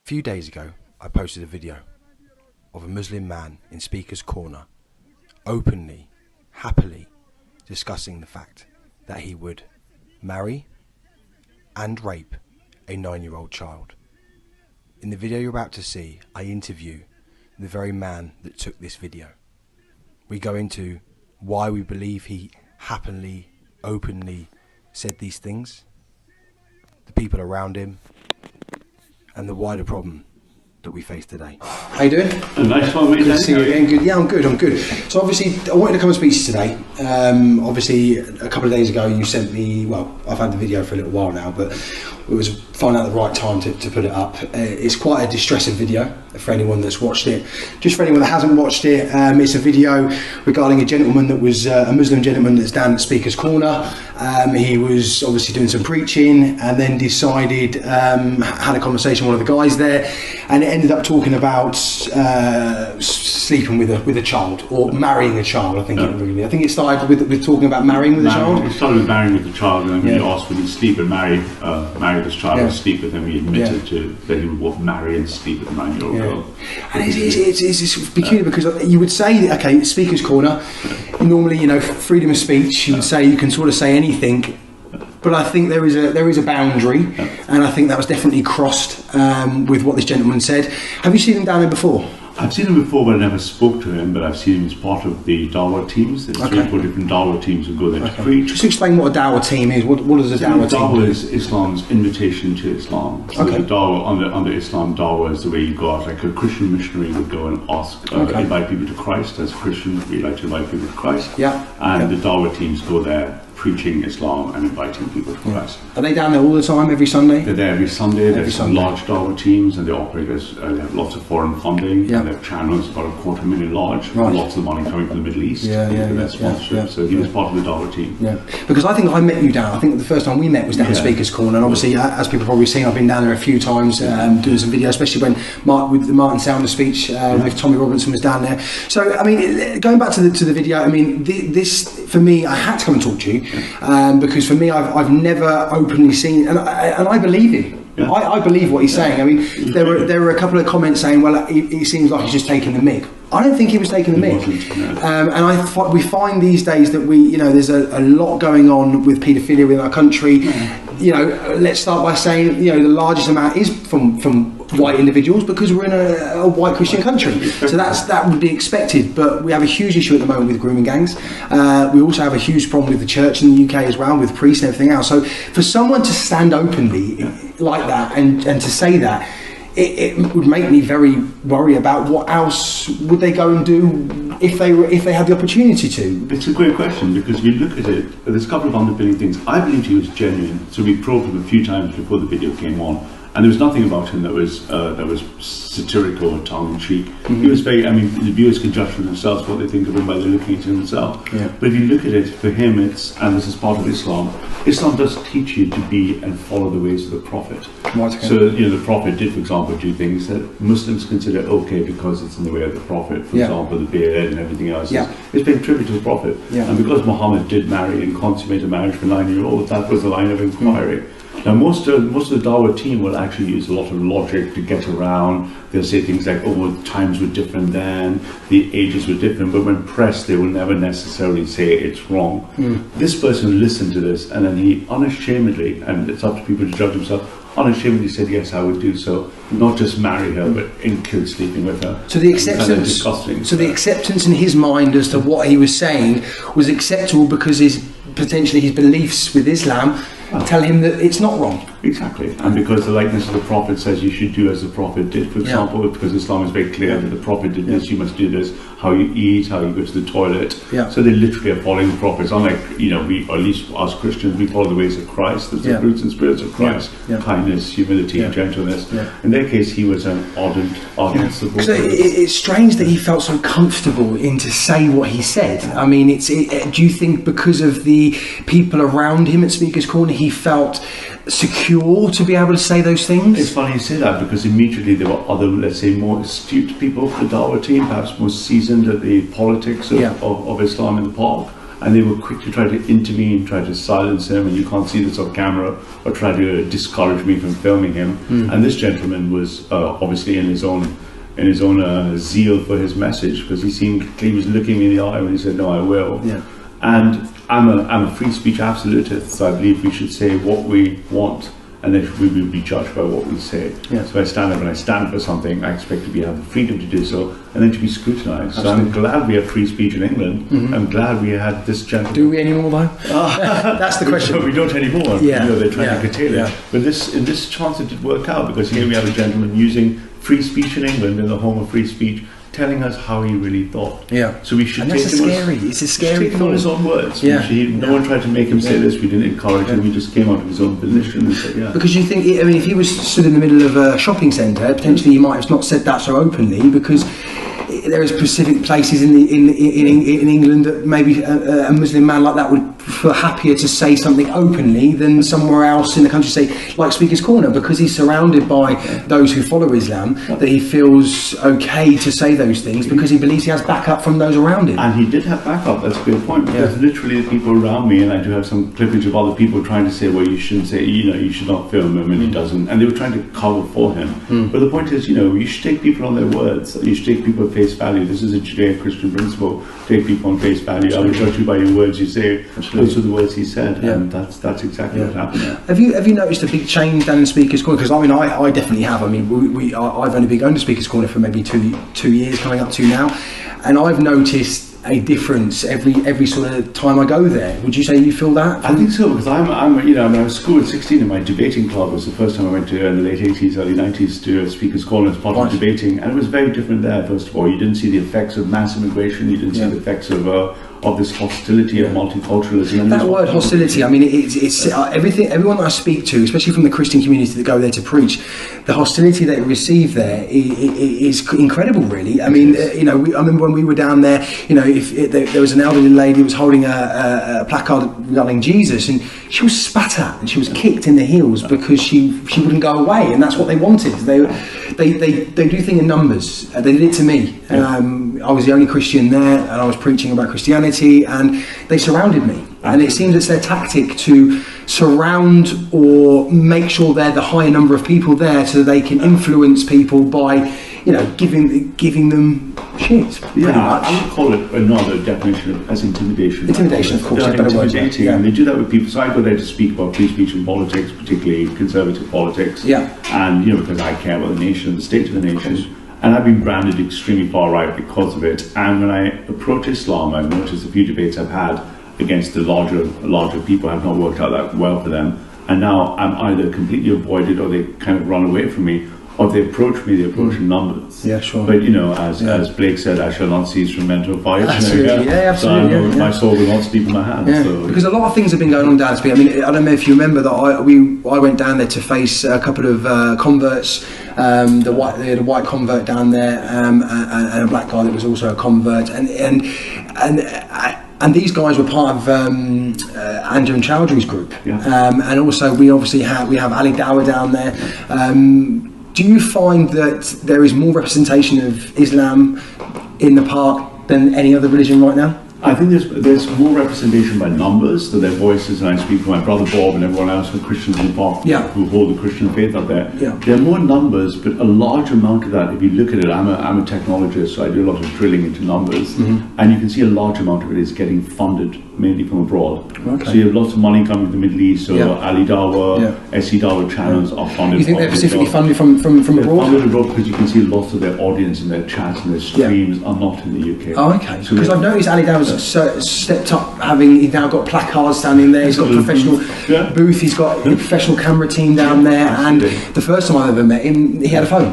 few days ago, I posted a video of a Muslim man in Speaker's Corner openly, happily discussing the fact that he would marry and rape a 9-year-old child. In the video you're about to see, I interview the very man that took this video. We go into why we believe he happily, openly said these things, the people around him, and the wider problem that we face today. How you doing? Nice one, mate. Good to see you again. Good. Yeah, I'm good. So obviously, I wanted to come and speak to you today. Obviously, a couple of days ago, you sent me. Well, I've had the video for a little while now, but it was finding out the right time to put it up. It's quite a distressing video for anyone that's watched it. Just for anyone that hasn't watched it, it's a video regarding a gentleman that was a Muslim gentleman that's down at Speaker's Corner. He was obviously doing some preaching and then decided, had a conversation with one of the guys there, and it ended up talking about sleeping with a child or marrying a child. I think it started with talking about marrying with a child. It started with marrying with the child, and then when he asked would he sleep and marry this child and sleep with him, he admitted to that he would both marry and sleep with a 9-year-old girl. And it's peculiar because you would say, okay, Speaker's Corner, normally, freedom of speech, you would say you can sort of say anything, but I think there is a boundary, and I think that was definitely crossed with what this gentleman said. Have you seen him down there before? I've seen him before, but I never spoke to him. But I've seen him as part of the Dawah teams. There's 3 or 4 different Dawah teams who go there to preach. Just explain what a Dawah team is. What does a Dawah team do? Dawah is Islam's invitation to Islam. So the Dawah, under Islam, Dawah is the way you go out. Like a Christian missionary would go and invite people to Christ. As Christians, we like to invite people to Christ. And the Dawah teams go there preaching Islam and inviting people to Christ. Are they down there all the time, every Sunday? They're there every Sunday. There's some large Dawah teams, and they operate as they have lots of foreign funding. They have channels about 250,000 large, and lots of the money coming from the Middle East. Their sponsorship. So he was part of the Dawah team. Because I think I met you down. I think the first time we met was down at Speaker's Corner, and obviously, as people probably seen, I've been down there a few times doing some videos, especially when with the Martin Saunders speech with Tommy Robinson was down there. So I mean, going back to the video, I mean, this for me, I had to come and talk to you. Because for me, I've never openly seen, and I believe him. I believe what he's saying. I mean, there were a couple of comments saying, well, it seems like he's just taking the mick. I don't think he was taking the mick. And we find these days that there's a lot going on with paedophilia in our country. Let's start by saying, the largest amount is from white individuals, because we're in a white Christian country. So that would be expected. But we have a huge issue at the moment with grooming gangs. We also have a huge problem with the church in the UK as well, with priests and everything else. So for someone to stand openly like that and to say that, it would make me very worry about what else would they go and do if they had the opportunity to. It's a great question, because if you look at it, there's a couple of underpinning things. I believed he was genuine, so we probed him a few times before the video came on, and there was nothing about him that was satirical or tongue-in-cheek. He was very, the viewers can judge for themselves what they think of him by looking at him themselves. But if you look at it, for him, and this is part of Islam does teach you to be and follow the ways of the Prophet. So, the Prophet did, for example, do things that Muslims consider okay because it's in the way of the Prophet. For example, the beard and everything else. It's paying tribute to the Prophet. And because Muhammad did marry and consummate a marriage for 9-year-olds, that was the line of inquiry. Now, most of the Dawah team will actually use a lot of logic to get around. They'll say things like, times were different then, the ages were different, but when pressed, they will never necessarily say it's wrong. This person listened to this, and then he unashamedly, and it's up to people to judge themselves, unashamedly said, yes, I would do so. Not just marry her, but include sleeping with her. So the acceptance, the acceptance in his mind as to what he was saying was acceptable because potentially his beliefs with Islam tell him that it's not wrong. Exactly, and because the likeness of the Prophet says you should do as the Prophet did, for example, because Islam is very clear that the Prophet did this, you must do this, how you eat, how you go to the toilet. So they literally are following the Prophets. Unlike, we, or at least us Christians, we follow the ways of Christ, the fruits and spirits of Christ, kindness, humility, gentleness. In their case, he was an ardent supporter. So it's strange that he felt so comfortable to say what he said. I mean, do you think because of the people around him at Speaker's Corner, he felt secure to be able to say those things? It's funny you say that, because immediately there were other, let's say, more astute people for the Dawah team, perhaps more seasoned at the politics of Islam in the park, and they were quick to try to intervene, try to silence him, and you can't see this on camera, or try to discourage me from filming him. And this gentleman was obviously in his own zeal for his message, because he was looking me in the eye when he said, "No, I will." Yeah. And I'm a free speech absolutist, so I believe we should say what we want, and then we will be judged by what we say. Yeah. So I stand up and I stand for something, I expect to have the freedom to do so, and then to be scrutinised. So I'm glad we have free speech in England. I'm glad we had this gentleman. Do we anymore though? That's the question. We don't anymore. Yeah. They're trying to curtail it. But in this chance it did work out, because here we have a gentleman using free speech in England, in the home of free speech, telling us how he really thought. Yeah. So we should take him it's a scary on his own words. Yeah. No one tried to make him say this. We didn't encourage him. He just came out of his own volition and said, "Yeah." Because you think, I mean, if he was stood in the middle of a shopping centre, potentially he might have not said that so openly, because there is specific places in England that maybe a Muslim man like that would feel happier to say something openly than somewhere else in the country, say like Speaker's Corner, because he's surrounded by those who follow Islam, that he feels okay to say those things because he believes he has backup from those around him. And he did have backup. That's a good point, because literally the people around me, and I do have some clippings of other people trying to say, "Well, you shouldn't say, you should not film him," and he doesn't, and they were trying to cover for him. But the point is, you should take people on their words. You should take people at face value. This is a Judeo-Christian principle. Take people on face value. I will judge you by your words you say. Those are the words he said, and that's exactly what happened. Have you noticed a big change down in Speaker's Corner? Because I mean, I definitely have. I mean, I've only been going to Speaker's Corner for maybe two years, coming up to now, and I've noticed a difference every sort of time I go there. Would you say you feel that? I think so, because I was school at 16, and my debating club was the first time I went to, in the late 80s, early 90s, to a Speaker's Corner as part of debating, and it was very different there. First of all, you didn't see the effects of mass immigration, you didn't see the effects of this hostility of multiculturalism. That word hostility, I mean, it's everyone that I speak to, especially from the Christian community that go there to preach, the hostility they receive there is incredible, really. I mean, I remember when we were down there, if there was an elderly lady who was holding a placard regarding Jesus, and she was spat at and she was kicked in the heels because she wouldn't go away, and that's what they wanted. They do things in numbers. They did it to me. I was the only Christian there, and I was preaching about Christianity, and they surrounded me. And it seems it's their tactic to surround or make sure they're the higher number of people there, so that they can influence people by, giving them shit. Pretty much. I would call it another definition as intimidation. Intimidation, of course. They're intimidating, and they do that with people. So I go there to speak about free speech and politics, particularly conservative politics. Yeah. And because I care about the nation, the state of the nation. And I've been branded extremely far right because of it. And when I approach Islam, I've noticed a few debates I've had against the larger people have not worked out that well for them. And now I'm either completely avoided, or they kind of run away from me, or if they approach me, they approach in numbers. Yeah, sure. But as Blake said, I shall not cease from mental fight. Absolutely, absolutely. So my soul will not sleep in my hands. Yeah. So. Because a lot of things have been going on down there. I mean, I don't know if you remember that I went down there to face a couple of converts. The white convert down there, and a black guy that was also a convert, and these guys were part of Andrew and Chowdhury's group, and also we have Ali Dawah down there. Do you find that there is more representation of Islam in the park than any other religion right now? I think there's more representation by numbers, so their voices, and I speak for my brother Bob and everyone else who are Christians in the park who hold the Christian faith up there. Yeah. There are more numbers, but a large amount of that, if you look at it, I'm a technologist, so I do a lot of drilling into numbers, and you can see a large amount of it is getting funded mainly from abroad. Okay. So you have lots of money coming from the Middle East, so Ali Dawah, SC Dawah channels are funded. You think they're specifically funded from abroad? They're funded abroad because you can see lots of their audience and their chats and their streams are not in the UK. Oh, okay. Because I've noticed Ali Dawah's stepped up, he's now got placards standing there, he's got a professional booth, he's got a professional camera team down there, and the first time I ever met him, he had a phone,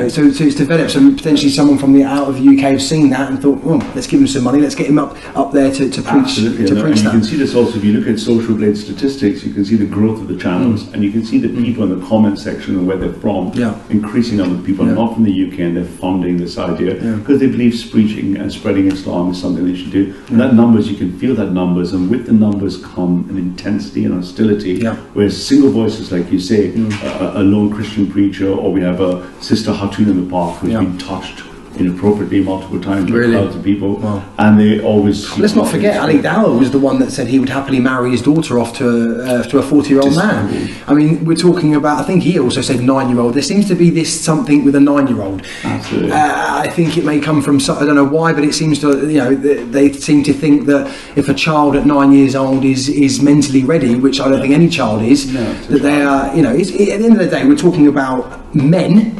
so it's developed. So potentially someone from out of the UK have seen that and thought, well, let's give him some money, let's get him up there to preach. Absolutely. And you can see this also, if you look at Social Blade statistics, you can see the growth of the channels, and you can see the people in the comment section and where they're from, increasing number of people not from the UK, and they're funding this idea because they believe preaching and spreading Islam is something they should do. And that numbers, you can feel that numbers, and with the numbers come an intensity and hostility, whereas single voices, like you say, a lone Christian preacher, or we have a Sister Hatun in the park who's been touched inappropriately multiple times with Really? crowds of people, Wow. and they always. Let's not forget, Ali Dawah was the one that said he would happily marry his daughter off to a 40-year-old man. I mean, we're talking about, I think he also said 9-year-old. There seems to be this something with a 9-year-old. Absolutely. I think it may come from, I don't know why, but it seems to, they seem to think that if a child at 9 years old is mentally ready, which I don't think any child is, that they are, at the end of the day, we're talking about men.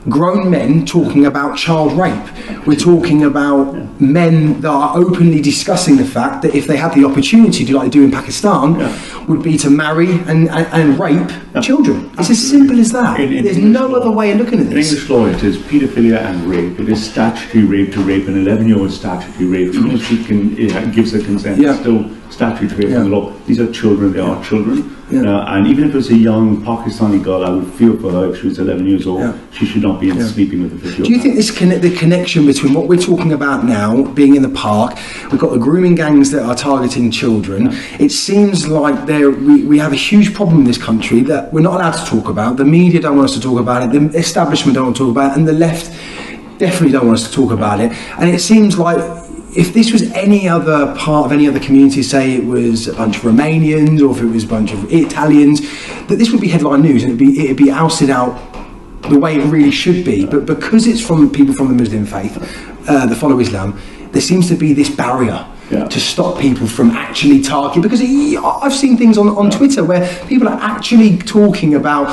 Grown men talking about child rape. We're talking about men that are openly discussing the fact that if they had the opportunity to, like they do in Pakistan, would be to marry and rape children. It's as simple as that. There's no other way of looking at this. In English law, it is paedophilia and rape. It is statutory rape to rape an 11-year-old. Statutory rape. Even if she gives her consent, it's still statutory rape in the law. These are children. They are children. And even if it was a young Pakistani girl, I would feel for her if she was 11 years old. She should not be sleeping with a 50-year-old. Do you think the connection between what we're talking about now, being in the park, we've got the grooming gangs that are targeting children, it seems like we have a huge problem in this country that we're not allowed to talk about. The media don't want us to talk about it, the establishment don't want to talk about it, and the left definitely don't want us to talk about it. And it seems like if this was any other part of any other community, say it was a bunch of Romanians or if it was a bunch of Italians, that this would be headline news and it'd be ousted out the way it really should be. But because it's from people from the Muslim faith, that follow Islam, there seems to be this barrier to stop people from actually targeting. Because I've seen things on Twitter where people are actually talking about,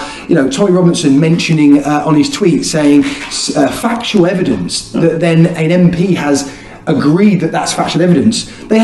Tommy Robinson mentioning on his tweet saying factual evidence that then an MP has agreed that that's factual evidence. They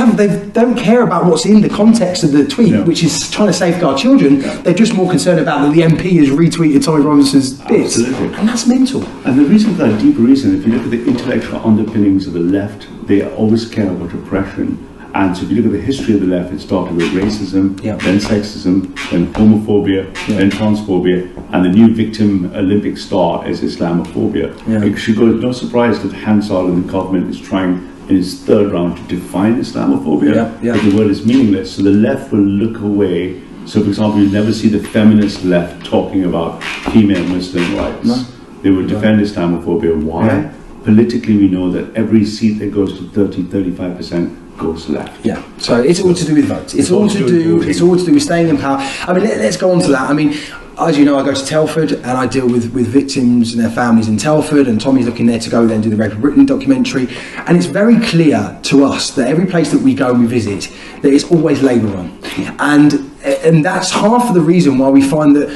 don't care about what's in the context of the tweet, which is trying to safeguard children. They're just more concerned about that the MP has retweeted Tommy Robinson's bits. Absolutely. And that's mental. And the reason for that, deeper reason, if you look at the intellectual underpinnings of the left, they always care about oppression. And so if you look at the history of the left, it started with racism, then sexism, then homophobia, then transphobia, and the new victim Olympic star is Islamophobia. It should go no surprise that Hansard and the government is trying in his third round to define Islamophobia, but the word is meaningless. So the left will look away. So for example, you'll never see the feminist left talking about female Muslim rights. They will defend Islamophobia. Why? Politically, we know that every seat that goes to 30-35% goes left. So it's all to do with votes. It's all to do with staying in power. I mean, let's go on to that. I mean, as you know, I go to Telford and I deal with victims and their families in Telford, and Tommy's looking there to go there and do the Rape of Britain documentary. And it's very clear to us that every place that we go and we visit, that it's always Labour run. And that's half of the reason why we find that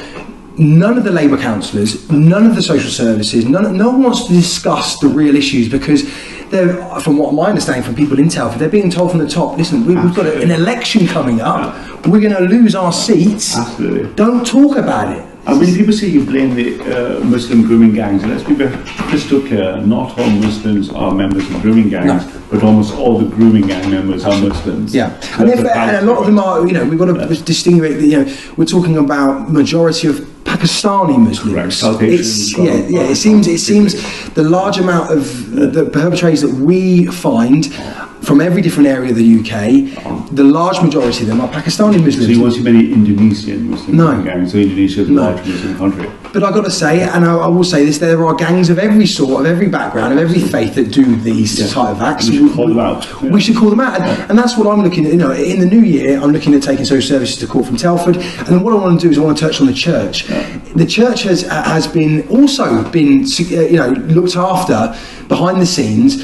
none of the Labour councillors, none of the social services, no one wants to discuss the real issues, because they're, from what my understanding from people in Telford, they're being told from the top, listen, we've got an election coming up, we're going to lose our seats, don't talk about it. And when people say you blame the Muslim grooming gangs, let's be very crystal clear, not all Muslims are members of grooming gangs, but almost all the grooming gang members are Muslims. And a lot of them are, we've got to distinguish, we're talking about majority of Pakistani Muslims. It seems the large amount of the perpetrators that we find from every different area of the UK, the large majority of them are Pakistani Muslims. So you won't see many Indonesian Muslim gangs, so Indonesia is a large Muslim country. But I've got to say, and I will say this, there are gangs of every sort, of every background, of every faith that do these type of acts. We should call them out. We should call them out. And that's what I'm looking at. In the new year, I'm looking at taking social services to court from Telford. And then what I want to do is I want to touch on the church. The church has been looked after behind the scenes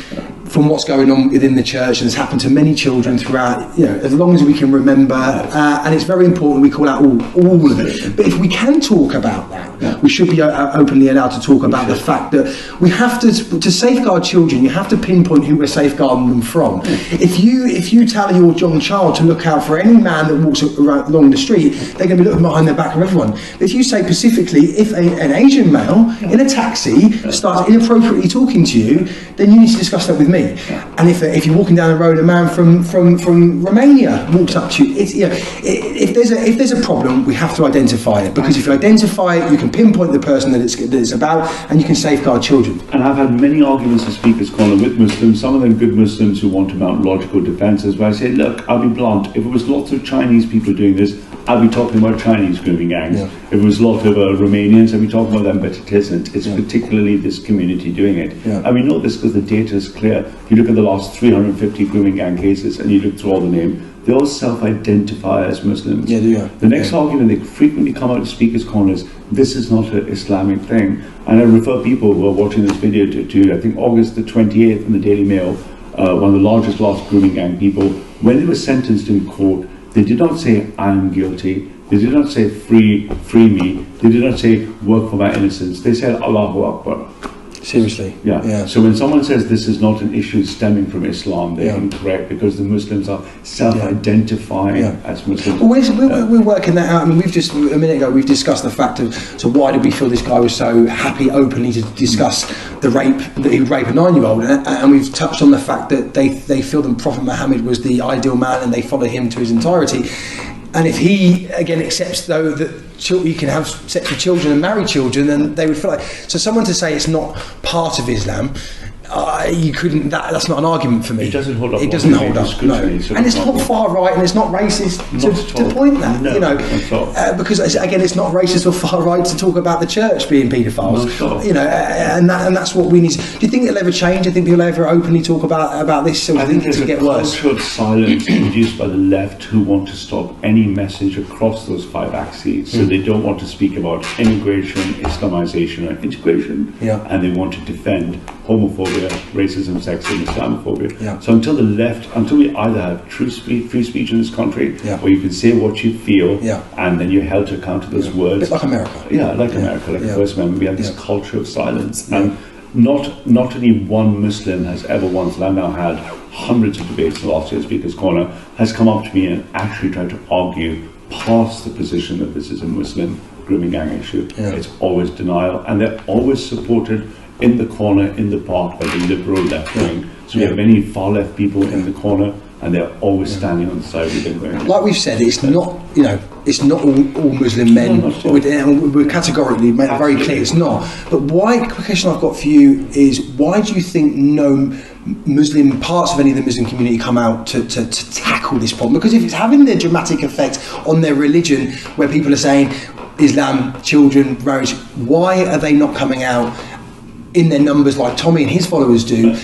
from what's going on within the church, and has happened to many children throughout, as long as we can remember, and it's very important we call out all of it. But if we can talk about that, we should be openly allowed to talk about the fact that we have to safeguard children. You have to pinpoint who we're safeguarding them from. If you tell your young child to look out for any man that walks along the street, they're going to be looking behind their back of everyone. But if you say specifically, if an Asian male in a taxi starts inappropriately talking to you, then you need to discuss that with me. And if you're walking down the road, a man from Romania walks up to you, if there's a problem, we have to identify it, because if you identify it, you can pinpoint the person that it's about, and you can safeguard children. And I've had many arguments in Speaker's Corner with Muslims, some of them good Muslims who want to mount logical defences, where I say, look, I'll be blunt, if it was lots of Chinese people doing this, I'll be talking about Chinese grooming gangs. Yeah. If it was a lot of Romanians, I'll be talking about them, but it isn't. It's particularly this community doing it. Yeah. And we know this because the data is clear. If you look at the last 350 grooming gang cases and you look through all the names, they all self-identify as Muslims. Yeah, they do. The next argument, they frequently come out to speakers' corners, this is not an Islamic thing. And I refer people who are watching this video to I think, August the 28th in the Daily Mail, one of the largest lost grooming gang people. When they were sentenced in court, they did not say, I am guilty. They did not say, free me. They did not say, work for my innocence. They said, Allahu Akbar. Seriously. Yeah. So when someone says this is not an issue stemming from Islam, they're incorrect, because the Muslims are self-identifying as Muslims. Well, we're working that out. I mean, we've just, a minute ago, we've discussed the fact of, so why did we feel this guy was so happy openly to discuss the rape, that he would rape a 9-year-old? And we've touched on the fact that they feel that Prophet Muhammad was the ideal man and they follow him to his entirety. And if he, again, accepts, though, that you can have sex with children and marry children, then they would feel like... So someone to say it's not part of Islam, you couldn't... That's not an argument for me. It doesn't hold up. It doesn't hold up, no. And it's not far right and it's not racist to point that, no, you know. Because, again, it's not racist or far right to talk about the church being paedophiles. You know, and that's what we need. Do you think it'll ever change? Do you think people ever openly talk about this? Or I think it'll get worse? There's a culture of silence produced by the left who want to stop any message across those 5 axes. So they don't want to speak about immigration, Islamization, or integration. And they want to defend homophobia, racism, sexism, Islamophobia. So until we either have free speech in this country, where you can say what you feel, and then you're held to account to those words. A bit like America. America, like the First Amendment, we have this culture of silence. And not only one Muslim has ever once, and I've now had hundreds of debates in the last year, Speaker's Corner, has come up to me and actually tried to argue past the position that this is a Muslim grooming gang issue. It's always denial, and they're always supported in the corner, in the park, by the liberal left wing. So we have many far left people in the corner, and they're always standing on the side of the ground. Like we've said, it's not, you know, it's not all Muslim men. We're categorically made it very clear it's not. But why? The question I've got for you is, why do you think no Muslim parts of any of the Muslim community come out to tackle this problem? Because if it's having the dramatic effect on their religion, where people are saying Islam, children, marriage, why are they not coming out in their numbers like Tommy and his followers do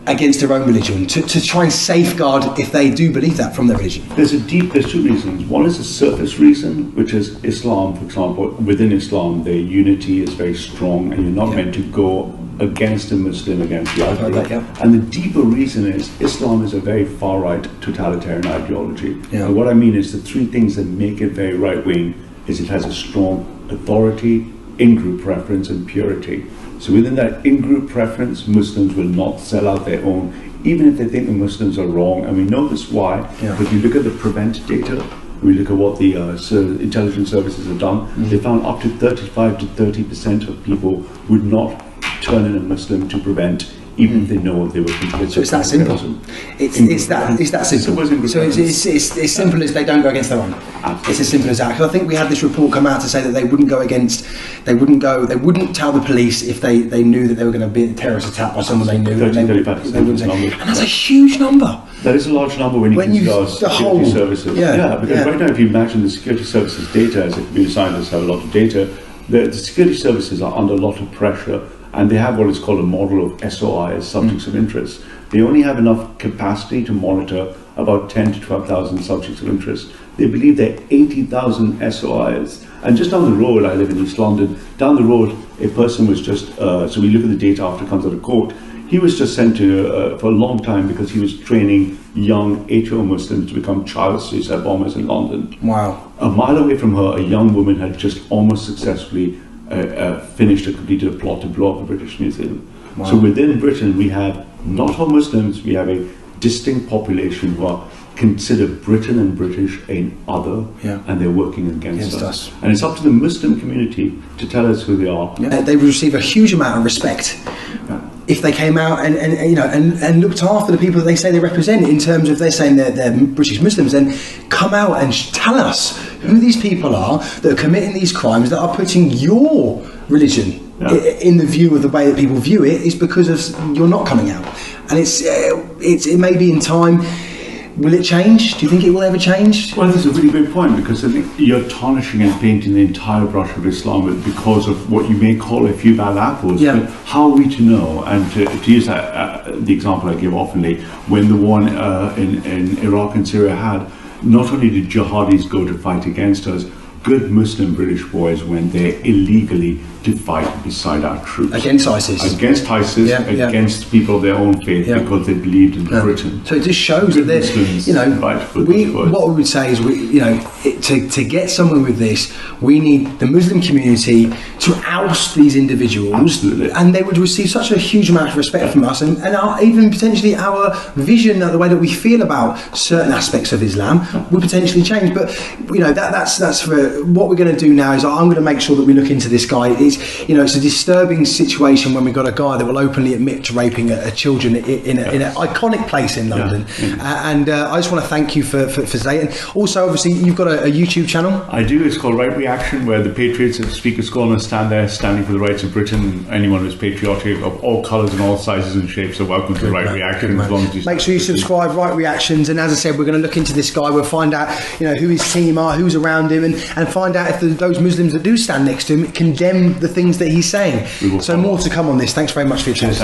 against their own religion, to try and safeguard if they do believe that from their religion? There's 2 reasons. One is a surface reason, which is Islam, for example. Within Islam, the unity is very strong, and you're not meant to go against a Muslim, against the other. And the deeper reason is Islam is a very far-right totalitarian ideology. And what I mean is the 3 things that make it very right-wing is it has a strong authority, in-group preference, and purity. So within that in-group preference, Muslims will not sell out their own, even if they think the Muslims are wrong. And we know this why. If you look at the prevent data, we look at what the intelligence services have done, they found up to 35 to 30% of people would not turn in a Muslim to prevent, even if they know they were convicted. So it's that simple. It's that simple. So it's simple as they don't go against their own. Absolutely. It's as simple as that. Because I think we had this report come out to say that they wouldn't tell the police if they knew that they were going to be a terrorist attack by someone they knew. 30-35% and that's a huge number. That is a large number when you consider security services. Because right now, if you imagine the security services data, as a computer scientists have a lot of data, the security services are under a lot of pressure, and they have what is called a model of SOI, as subjects of interest. They only have enough capacity to monitor about 10 to 12,000 subjects of interest. They believe there are 80,000 SOIs. And just down the road, I live in East London, down the road, a person was just, so we look at the data after it comes out of court, he was just sent to, for a long time, because he was training young HO Muslims to become child suicide bombers in London. Wow. A mile away from her, a young woman had just almost successfully completed a plot to blow up the British Museum. Wow. So within Britain, we have not all Muslims, we have a distinct population who are consider Britain and British an other, and they're working against us. And it's up to the Muslim community to tell us who they are. They would receive a huge amount of respect if they came out and looked after the people that they say they represent, in terms of they're saying they're British Muslims, then come out and tell us who these people are that are committing these crimes, that are putting your religion in the view of the way that people view it, is because of you're not coming out. And it may be in time. Will it change? Do you think it will ever change? Well, that's a really good point, because I think you're tarnishing and painting the entire brush of Islam because of what you may call a few bad apples. Yeah. But how are we to know? And to use the example I give oftenly, when the war in Iraq and Syria had, not only did jihadis go to fight against us, good Muslim British boys went there illegally to fight beside our troops. Against ISIS. Against ISIS, against people of their own faith, because they believed in Britain. So it just shows that there's, Muslims, you know, what we would say is, to get somewhere with this, we need the Muslim community to oust these individuals. Absolutely. And they would receive such a huge amount of respect from us, and even potentially our vision, the way that we feel about certain aspects of Islam would potentially change. But, you know, that's for what we're going to do now. Is I'm going to make sure that we look into this guy. It's a disturbing situation when we've got a guy that will openly admit to raping a children in an iconic place in London. And I just want to thank you for today. And also, obviously, you've got a YouTube channel. I do. It's called Right Reaction, where the patriots of Speaker Scotland stand there, standing for the rights of Britain. Anyone who's patriotic of all colours and all sizes and shapes are welcome to Right Reaction. As long as you make sure you subscribe. Right Reactions. And as I said, we're going to look into this guy. We'll find out, who his team are, who's around him, and find out if those Muslims that do stand next to him condemn the things that he's saying. So more to come on this. Thanks very much for your time.